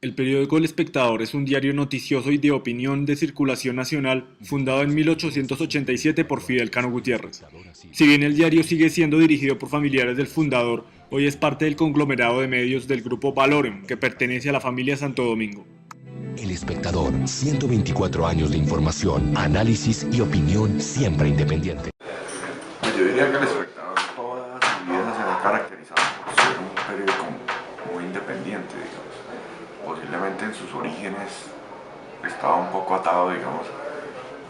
El periódico El Espectador es un diario noticioso y de opinión de circulación nacional fundado en 1887 por Fidel Cano Gutiérrez. Si bien el diario sigue siendo dirigido por familiares del fundador, hoy es parte del conglomerado de medios del grupo Valorem, que pertenece a la familia Santo Domingo. El Espectador, 124 años de información, análisis y opinión siempre independiente. Yo diría que El Espectador toda su vida se ha caracterizado por ser un periódico muy independiente, digamos. Posiblemente en sus orígenes estaba un poco atado, digamos,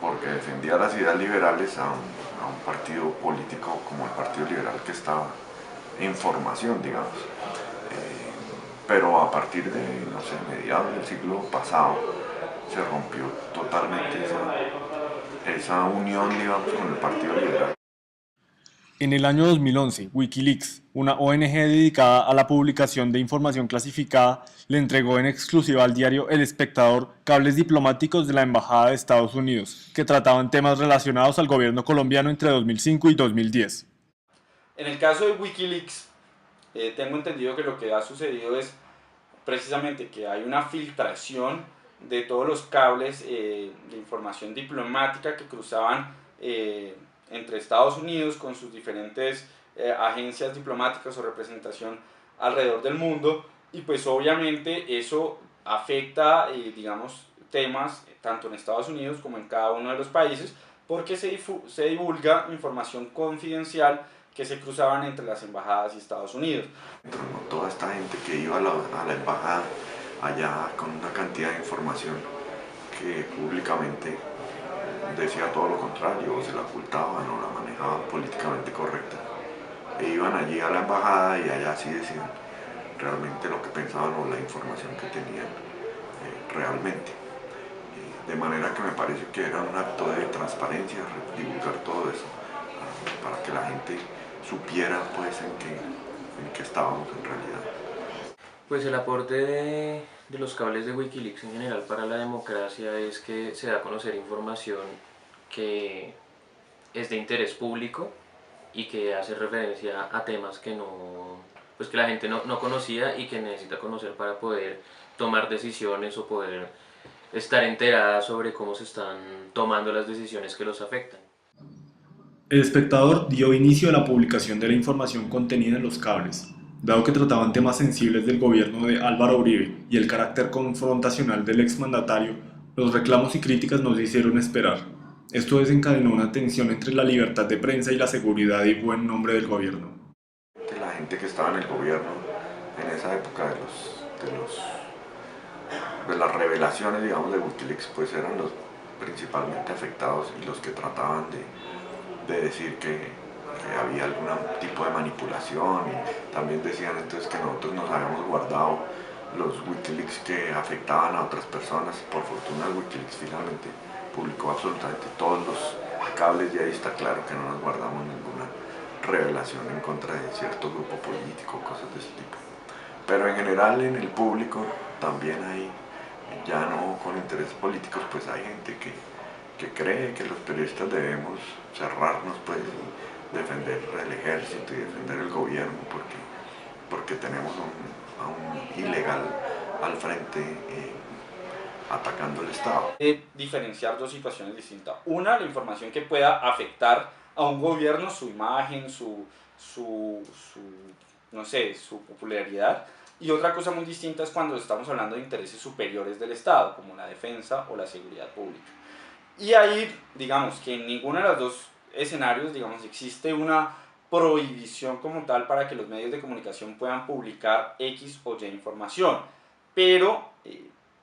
porque defendía las ideas liberales a un partido político como el Partido Liberal que estaba en formación, digamos. Pero a partir de, no sé, mediados del siglo pasado, se rompió totalmente esa unión, digamos, con el Partido Liberal. En el año 2011, Wikileaks, una ONG dedicada a la publicación de información clasificada, le entregó en exclusiva al diario El Espectador cables diplomáticos de la Embajada de Estados Unidos, que trataban temas relacionados al gobierno colombiano entre 2005 y 2010. En el caso de Wikileaks, tengo entendido que lo que ha sucedido es precisamente que hay una filtración de todos los cables de información diplomática que cruzaban entre Estados Unidos con sus diferentes agencias diplomáticas o representación alrededor del mundo, y pues obviamente eso afecta, digamos, temas tanto en Estados Unidos como en cada uno de los países, porque se divulga información confidencial que se cruzaban entre las embajadas y Estados Unidos. Toda esta gente que iba a la embajada allá con una cantidad de información que públicamente decía todo lo contrario, o se la ocultaban o la manejaban políticamente correcta. E iban allí a la embajada y allá sí decían realmente lo que pensaban o la información que tenían realmente. De manera que me parece que era un acto de transparencia divulgar todo eso para que la gente supiera pues en qué estábamos en realidad. Pues el aporte de los cables de Wikileaks en general para la democracia es que se da a conocer información que es de interés público y que hace referencia a temas que pues que la gente no conocía y que necesita conocer para poder tomar decisiones o poder estar enterada sobre cómo se están tomando las decisiones que los afectan. El Espectador dio inicio a la publicación de la información contenida en los cables, dado que trataban temas sensibles del gobierno de Álvaro Uribe y el carácter confrontacional del exmandatario. Los reclamos y críticas nos hicieron esperar. Esto desencadenó una tensión entre la libertad de prensa y la seguridad y buen nombre del gobierno. La gente que estaba en el gobierno en esa época de las revelaciones, digamos, de Wikileaks, pues eran los principalmente afectados y los que trataban de decir que había algún tipo de manipulación, y también decían entonces que nosotros nos habíamos guardado los Wikileaks que afectaban a otras personas. Por fortuna el Wikileaks finalmente publicó absolutamente todos los cables y ahí está claro que no nos guardamos ninguna revelación en contra de cierto grupo político, cosas de ese tipo. Pero en general en el público también hay, ya no con intereses políticos, pues hay gente que cree que los periodistas debemos cerrarnos pues y defender el ejército y defender el gobierno porque tenemos a un ilegal al frente atacando el Estado. Diferenciar dos situaciones distintas. Una, la información que pueda afectar a un gobierno, su imagen, no sé, su popularidad. Y otra cosa muy distinta es cuando estamos hablando de intereses superiores del Estado, como la defensa o la seguridad pública. Y ahí, digamos que en ninguno de los dos escenarios, digamos, existe una prohibición como tal para que los medios de comunicación puedan publicar X o Y información. Pero,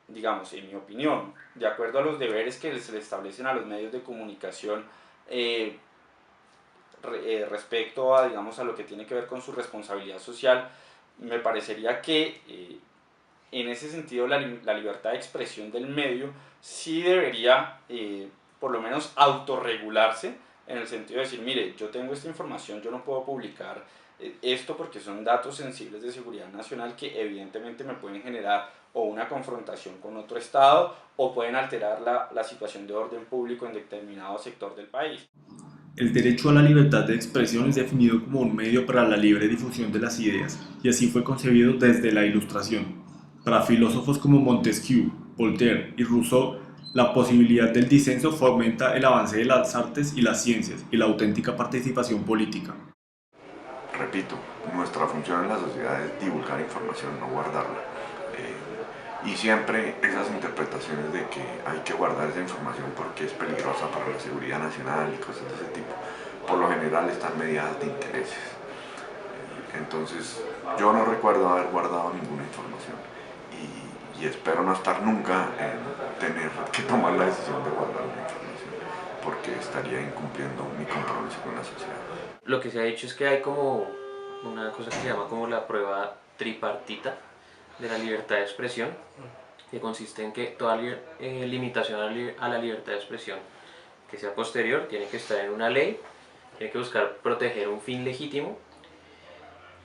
digamos, en mi opinión, de acuerdo a los deberes que se le establecen a los medios de comunicación respecto a, digamos, a lo que tiene que ver con su responsabilidad social, me parecería que en ese sentido la libertad de expresión del medio sí debería por lo menos autorregularse, en el sentido de decir, mire, yo tengo esta información, yo no puedo publicar esto porque son datos sensibles de seguridad nacional que evidentemente me pueden generar o una confrontación con otro estado o pueden alterar la situación de orden público en determinado sector del país. El derecho a la libertad de expresión es definido como un medio para la libre difusión de las ideas, y así fue concebido desde la Ilustración. Para filósofos como Montesquieu, Voltaire y Rousseau, la posibilidad del disenso fomenta el avance de las artes y las ciencias y la auténtica participación política. Repito, nuestra función en la sociedad es divulgar información, no guardarla. Y siempre esas interpretaciones de que hay que guardar esa información porque es peligrosa para la seguridad nacional y cosas de ese tipo, por lo general están mediadas de intereses. Entonces, yo no recuerdo haber guardado ninguna información y espero no estar nunca en tener que tomar la decisión de guardar una información porque estaría incumpliendo mi compromiso con la sociedad. Lo que se ha dicho es que hay como una cosa que se llama como la prueba tripartita de la libertad de expresión, que consiste en que toda limitación a la libertad de expresión que sea posterior tiene que estar en una ley, tiene que buscar proteger un fin legítimo,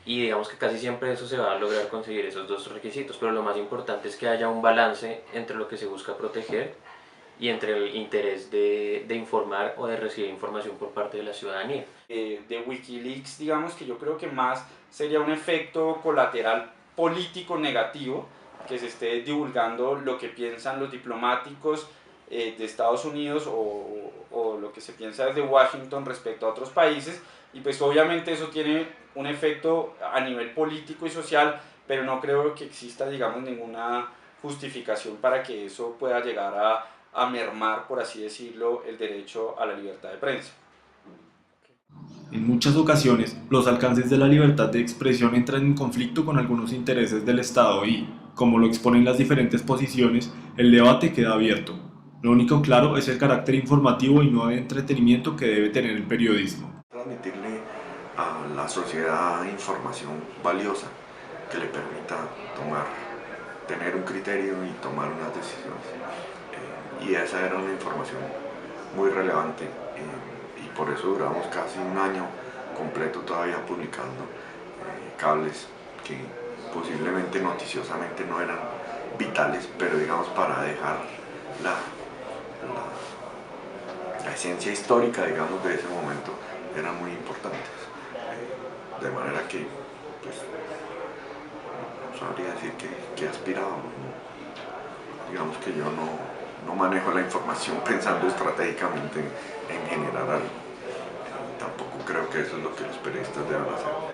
y digamos que casi siempre eso se va a lograr conseguir esos dos requisitos, pero lo más importante es que haya un balance entre lo que se busca proteger y entre el interés de informar o de recibir información por parte de la ciudadanía. De Wikileaks, digamos que yo creo que más sería un efecto colateral político negativo, que se esté divulgando lo que piensan los diplomáticos de Estados Unidos o lo que se piensa desde Washington respecto a otros países, y pues obviamente eso tiene un efecto a nivel político y social, pero no creo que exista, digamos, ninguna justificación para que eso pueda llegar a mermar, por así decirlo, el derecho a la libertad de prensa. En muchas ocasiones, los alcances de la libertad de expresión entran en conflicto con algunos intereses del Estado y, como lo exponen las diferentes posiciones, el debate queda abierto. Lo único claro es el carácter informativo y no de entretenimiento que debe tener el periodismo. Transmitirle a la sociedad información valiosa que le permita tener un criterio y tomar unas decisiones. Y esa era una información muy relevante y por eso duramos casi un año completo todavía publicando cables que posiblemente noticiosamente no eran vitales, pero digamos para dejar la esencia histórica, digamos, de ese momento eran muy importantes. De manera que, pues, no sabría decir que aspiraba. Digamos que yo no manejo la información pensando estratégicamente en generar algo. Tampoco creo que eso es lo que los periodistas deben hacer.